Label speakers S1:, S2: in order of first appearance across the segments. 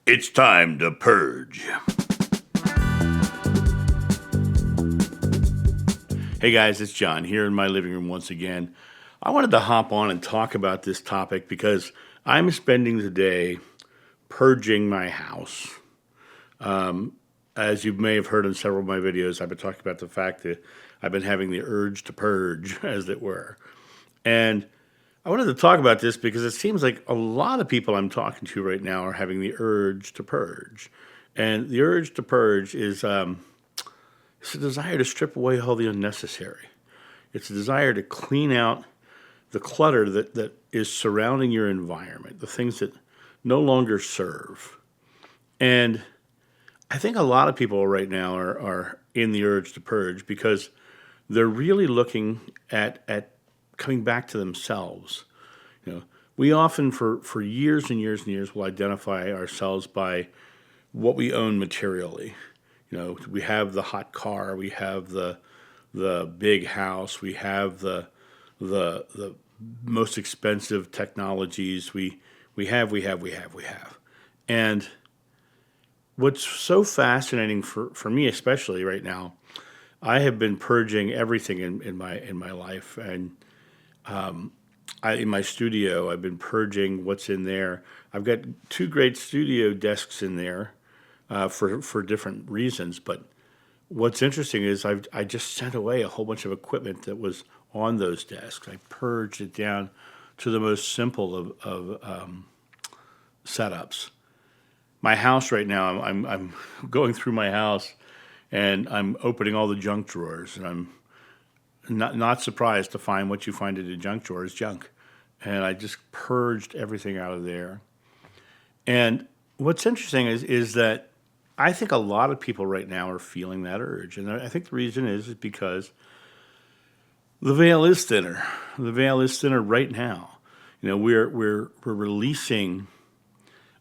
S1: It's time to purge. Hey guys, it's John here in my living room once again. I wanted to hop on and talk about this topic because I'm spending the day purging my house. As you may have heard in several of my videos, I've been talking about the fact that I've been having the urge to purge, as it were. And I wanted to talk about this because it seems like a lot of people I'm talking to right now are having the urge to purge. And the urge to purge is it's a desire to strip away all the unnecessary. It's a desire to clean out the clutter that is surrounding your environment, the things that no longer serve. And I think a lot of people right now are in the urge to purge because they're really looking at coming back to themselves. You know, we often for years and years and years will identify ourselves by what we own materially. You know, we have the hot car, we have the big house, we have the most expensive technologies. We have. And what's so fascinating for me, especially right now, I have been purging everything in my life, and in my studio, I've been purging what's in there. I've got two great studio desks in there for different reasons, but what's interesting is I just sent away a whole bunch of equipment that was on those desks. I purged it down to the most simple of setups. My house right now, I'm going through my house and I'm opening all the junk drawers, and I'm not surprised to find what you find in the junk drawer is junk. And I just purged everything out of there. And what's interesting is that I think a lot of people right now are feeling that urge. And I think the reason is because the veil is thinner. The veil is thinner right now. You know, we're releasing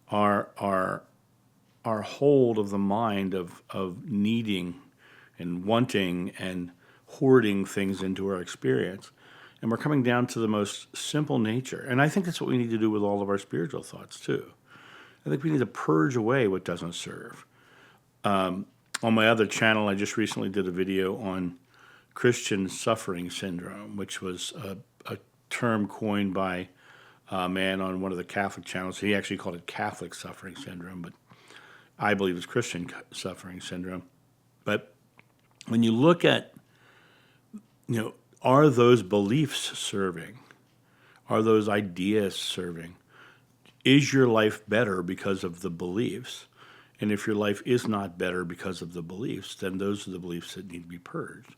S1: our hold of the mind of needing and wanting and hoarding things into our experience. And we're coming down to the most simple nature. And I think that's what we need to do with all of our spiritual thoughts too. I think we need to purge away what doesn't serve. On my other channel, I just recently did a video on Christian suffering syndrome, which was a term coined by a man on one of the Catholic channels. He actually called it Catholic suffering syndrome, but I believe it's Christian suffering syndrome. But when you look at, are those beliefs serving? Are those ideas serving? Is your life better because of the beliefs? And if your life is not better because of the beliefs, then those are the beliefs that need to be purged,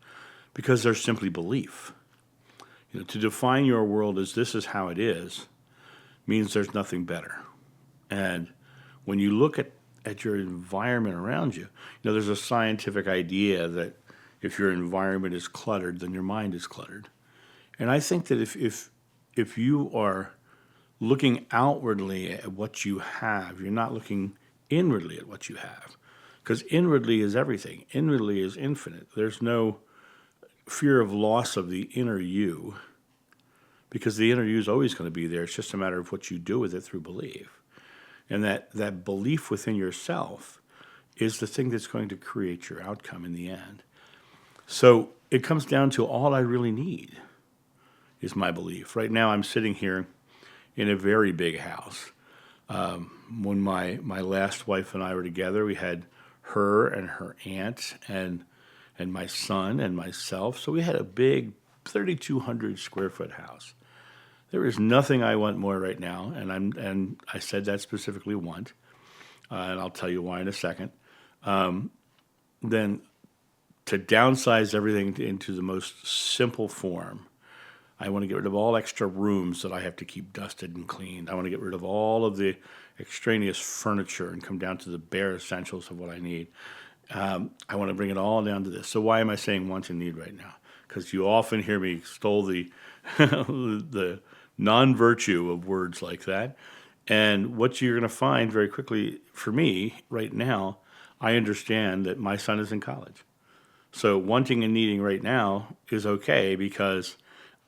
S1: because they're simply belief. To define your world as this is how it is means there's nothing better. And when you look at your environment around you, there's a scientific idea that if your environment is cluttered, then your mind is cluttered. And I think that if you are looking outwardly at what you have, you're not looking inwardly at what you have. Because inwardly is everything. Inwardly is infinite. There's no fear of loss of the inner you, because the inner you is always going to be there. It's just a matter of what you do with it through belief. And that belief within yourself is the thing that's going to create your outcome in the end. So it comes down to all I really need is my belief. Right now I'm sitting here in a very big house. When my last wife and I were together, we had her and her aunt and my son and myself. So we had a big 3,200 square foot house. There is nothing I want more right now, and I said that specifically want, and I'll tell you why in a second. Then to downsize everything into the most simple form. I want to get rid of all extra rooms that I have to keep dusted and cleaned. I want to get rid of all of the extraneous furniture and come down to the bare essentials of what I need. I want to bring it all down to this. So why am I saying want and need right now? Because you often hear me extol the the non-virtue of words like that. And what you're going to find very quickly, for me right now, I understand that my son is in college. So wanting and needing right now is okay, because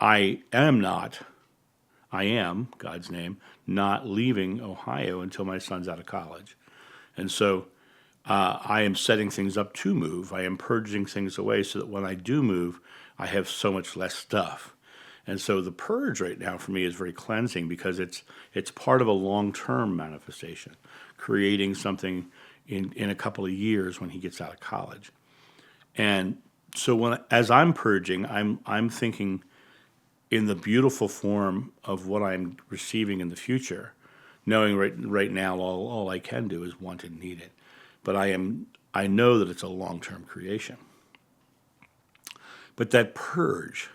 S1: I am, God's name, not leaving Ohio until my son's out of college. And so I am setting things up to move. I am purging things away so that when I do move, I have so much less stuff. And so the purge right now for me is very cleansing because it's part of a long-term manifestation, creating something in a couple of years when he gets out of college. And so as I'm purging, I'm thinking in the beautiful form of what I'm receiving in the future, knowing right now all I can do is want and need it. But I know that it's a long-term creation. But that purge,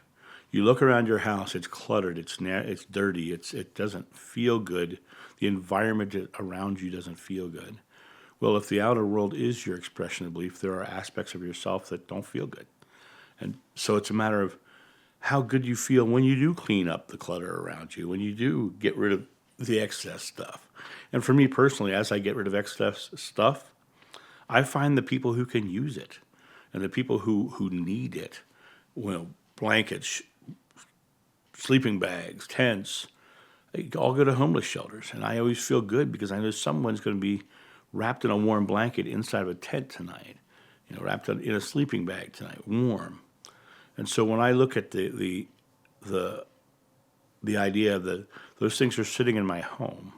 S1: you look around your house, it's cluttered, it's dirty, it doesn't feel good. The environment around you doesn't feel good. Well, if the outer world is your expression of belief, there are aspects of yourself that don't feel good. And so it's a matter of how good you feel when you do clean up the clutter around you, when you do get rid of the excess stuff. And for me personally, as I get rid of excess stuff, I find the people who can use it and the people who need it, blankets, sleeping bags, tents, they all go to homeless shelters. And I always feel good because I know someone's going to be wrapped in a warm blanket inside of a tent tonight, wrapped in a sleeping bag tonight, warm. And so when I look at the idea that those things are sitting in my home,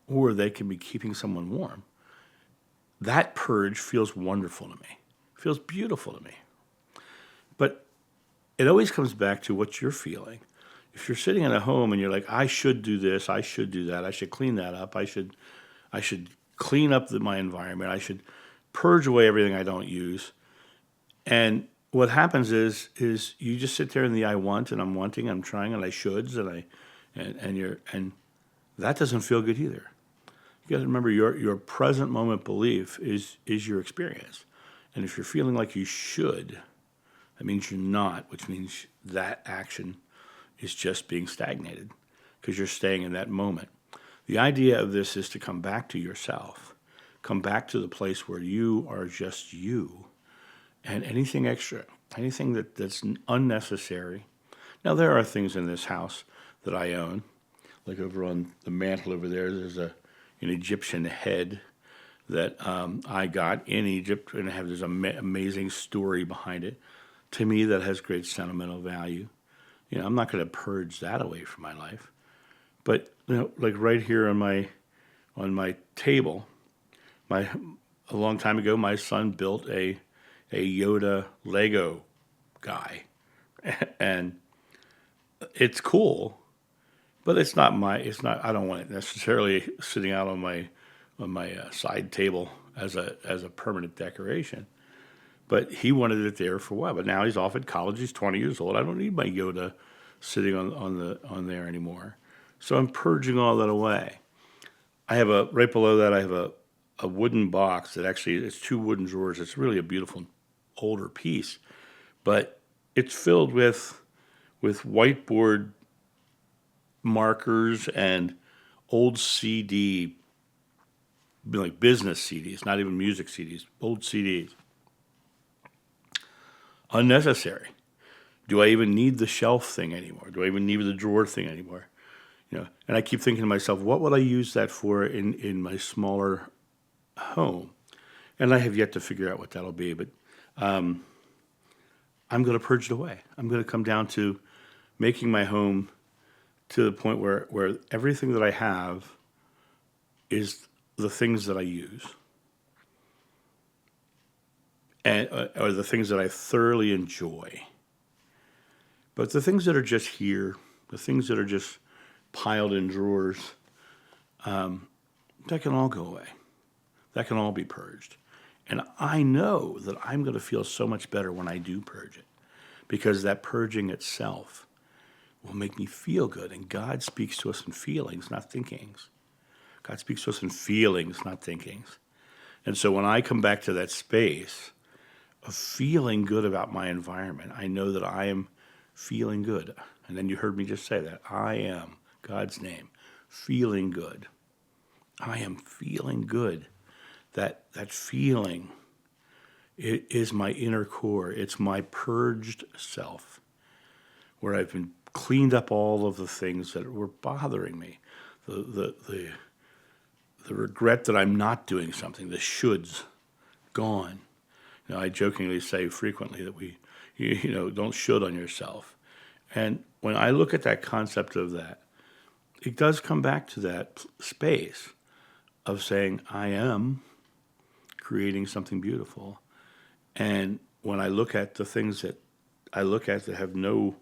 S1: or they can be keeping someone warm, that purge feels wonderful to me, feels beautiful to me. But it always comes back to what you're feeling. If you're sitting in a home and you're like, I should do this, I should do that, I should clean that up, I should clean up my environment, I should purge away everything I don't use. And what happens is you just sit there in the I want and I'm wanting, I'm trying and I shoulds and that doesn't feel good either. You got to remember your present moment belief is your experience. And if you're feeling like you should, that means you're not, which means that action is just being stagnated because you're staying in that moment. The idea of this is to come back to yourself, come back to the place where you are just you, and anything extra, anything that's unnecessary. Now, there are things in this house that I own, like over on the mantle over there's an Egyptian head that I got in Egypt, and there's an amazing story behind it. To me, that has great sentimental value. I'm not going to purge that away from my life. But like right here on my table, a long time ago, my son built a Yoda Lego guy, and it's cool, but it's not. I don't want it necessarily sitting out on my side table as a permanent decoration. But he wanted it there for a while. But now he's off at college. He's 20 years old. I don't need my Yoda sitting on there anymore. So I'm purging all that away. I have right below that. I have a wooden box that actually it's two wooden drawers. It's really a beautiful older piece, but it's filled with whiteboard markers and old CD, like business CDs, not even music CDs, old CDs. Unnecessary. Do I even need the shelf thing anymore? Do I even need the drawer thing anymore? And I keep thinking to myself, what would I use that for in my smaller home? And I have yet to figure out what that'll be, but I'm going to purge it away. I'm going to come down to making my home to the point where everything that I have is the things that I use, and or the things that I thoroughly enjoy. But the things that are just here, the things that are just piled in drawers, that can all go away. That can all be purged. And I know that I'm going to feel so much better when I do purge it, because that purging itself will make me feel good. And God speaks to us in feelings, not thinkings. God speaks to us in feelings, not thinkings. And so when I come back to that space of feeling good about my environment, I know that I am feeling good. And then you heard me just say that. I am, God's name, feeling good. I am feeling good. That feeling is my inner core. It's my purged self, where I've been cleaned up all of the things that were bothering me, the the regret that I'm not doing something, the shoulds, gone. I jokingly say frequently that don't should on yourself. And when I look at that concept of that, it does come back to that space of saying, I am creating something beautiful. And when I look at the things that I look at that have no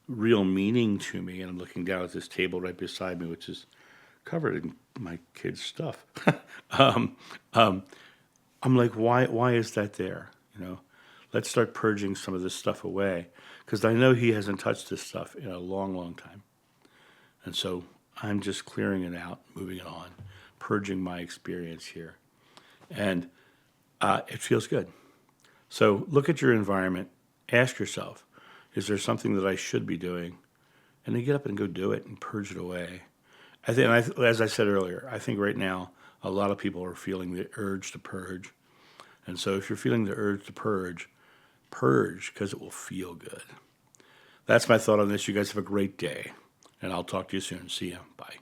S1: real meaning to me, and I'm looking down at this table right beside me, which is covered in my kids' stuff, um, um, I'm like, why is that there? Let's start purging some of this stuff away, because I know he hasn't touched this stuff in a long, long time. And so I'm just clearing it out, moving it on, purging my experience here. And it feels good. So look at your environment, ask yourself, is there something that I should be doing? And then get up and go do it and purge it away. As I said earlier, I think right now a lot of people are feeling the urge to purge. And so if you're feeling the urge to purge because it will feel good. That's my thought on this. You guys have a great day, and I'll talk to you soon. See ya. Bye.